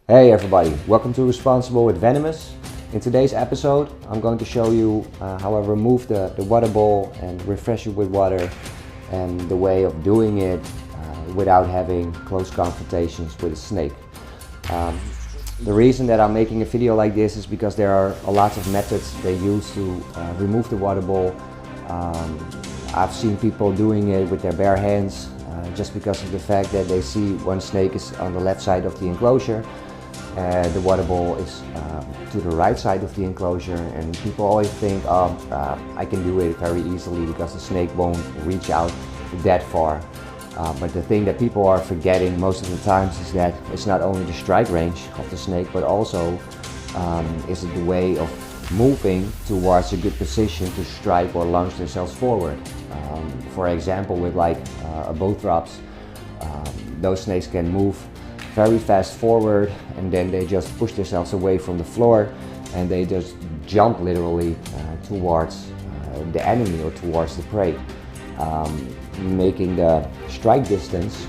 Hey everybody, welcome to Responsible with Venomous. In today's episode I'm going to show you how I remove the water bowl and refresh it with water, and the way of doing it without having close confrontations with a snake. The reason that I'm making a video like this is because there are a lot of methods they use to remove the water bowl. I've seen people doing it with their bare hands just because of the fact that they see one snake is on the left side of the enclosure and the water bowl is to the right side of the enclosure, and people always think, I can do it very easily because the snake won't reach out that far. But the thing that people are forgetting most of the times is that it's not only the strike range of the snake, but also is it the way of moving towards a good position to strike or launch themselves forward. For example, with like bow drops, those snakes can move very fast forward, and then they just push themselves away from the floor and they just jump literally towards the enemy or towards the prey, making the strike distance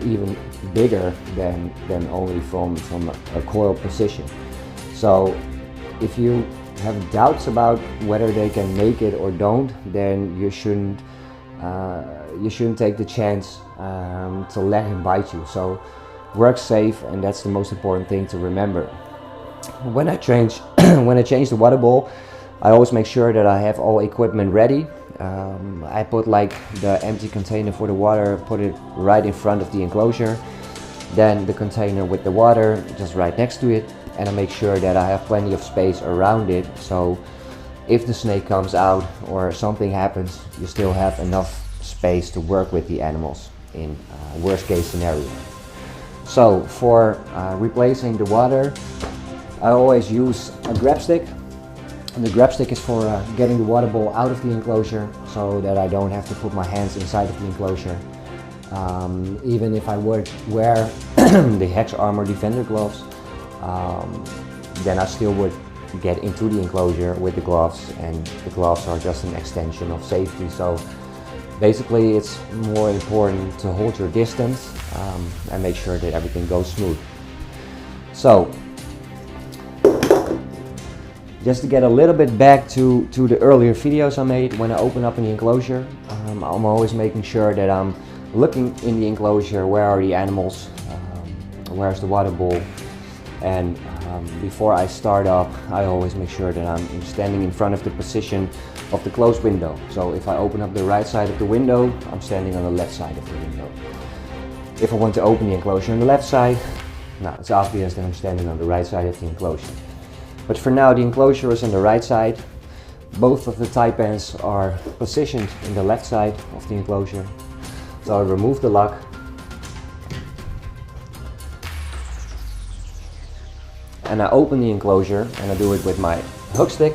even bigger than only from a coiled position. So if you have doubts about whether they can make it or don't, then you shouldn't take the chance to let him bite you. So work safe, and that's the most important thing to remember. When I change the water bowl, I always make sure that I have all equipment ready. I put like the empty container for the water, put it right in front of the enclosure, then the container with the water just right next to it, and I make sure that I have plenty of space around it, so if the snake comes out or something happens, you still have enough space to work with the animals in worst case scenario. So for replacing the water, I always use a grab stick, and the grab stick is for getting the water bowl out of the enclosure so that I don't have to put my hands inside of the enclosure. Even if I would wear the Hex Armor Defender gloves, then I still would get into the enclosure with the gloves, and the gloves are just an extension of safety. So basically it's more important to hold your distance and make sure that everything goes smooth. So just to get a little bit back to the earlier videos I made, when I open up in the enclosure, I'm always making sure that I'm looking in the enclosure, where are the animals, where's the water bowl, and before I start up, I always make sure that I'm standing in front of the position of the closed window. So if I open up the right side of the window, I'm standing on the left side of the window. If I want to open the enclosure on the left side, now it's obvious that I'm standing on the right side of the enclosure. But for now, the enclosure is on the right side. Both of the tie pans are positioned in the left side of the enclosure. So I remove the lock, and I open the enclosure, and I do it with my hook stick.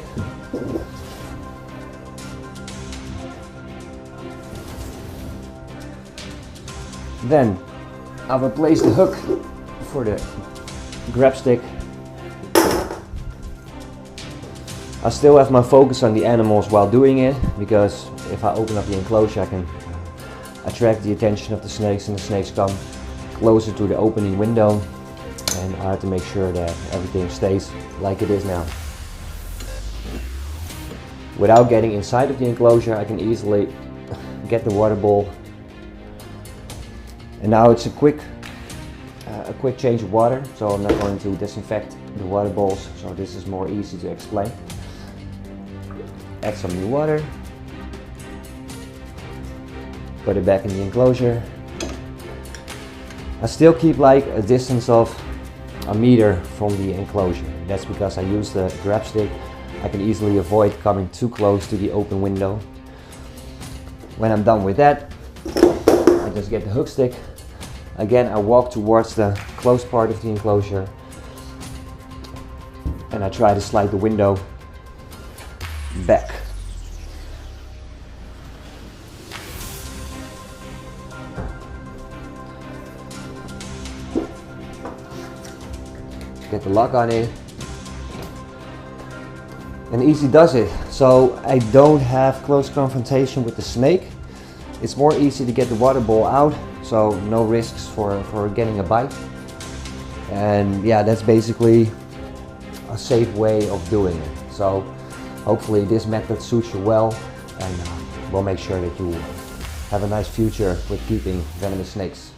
Then I will place the hook for the grab stick. I still have my focus on the animals while doing it, because if I open up the enclosure I can attract the attention of the snakes, and the snakes come closer to the opening window, and I have to make sure that everything stays like it is now. Without getting inside of the enclosure, I can easily get the water bowl. And now it's a quick change of water, so I'm not going to disinfect the water bowls, so this is more easy to explain. Add some new water, put it back in the enclosure. I still keep like a distance of a meter from the enclosure. That's because I use the grab stick. I can easily avoid coming too close to the open window. When I'm done with that, I just get the hook stick. Again, I walk towards the closed part of the enclosure, and I try to slide the window back. Get the lock on it, and easy does it. So I don't have close confrontation with the snake. It's more easy to get the water bowl out, so no risks for getting a bite. And yeah, that's basically a safe way of doing it. So hopefully this method suits you well, and we'll make sure that you have a nice future with keeping venomous snakes.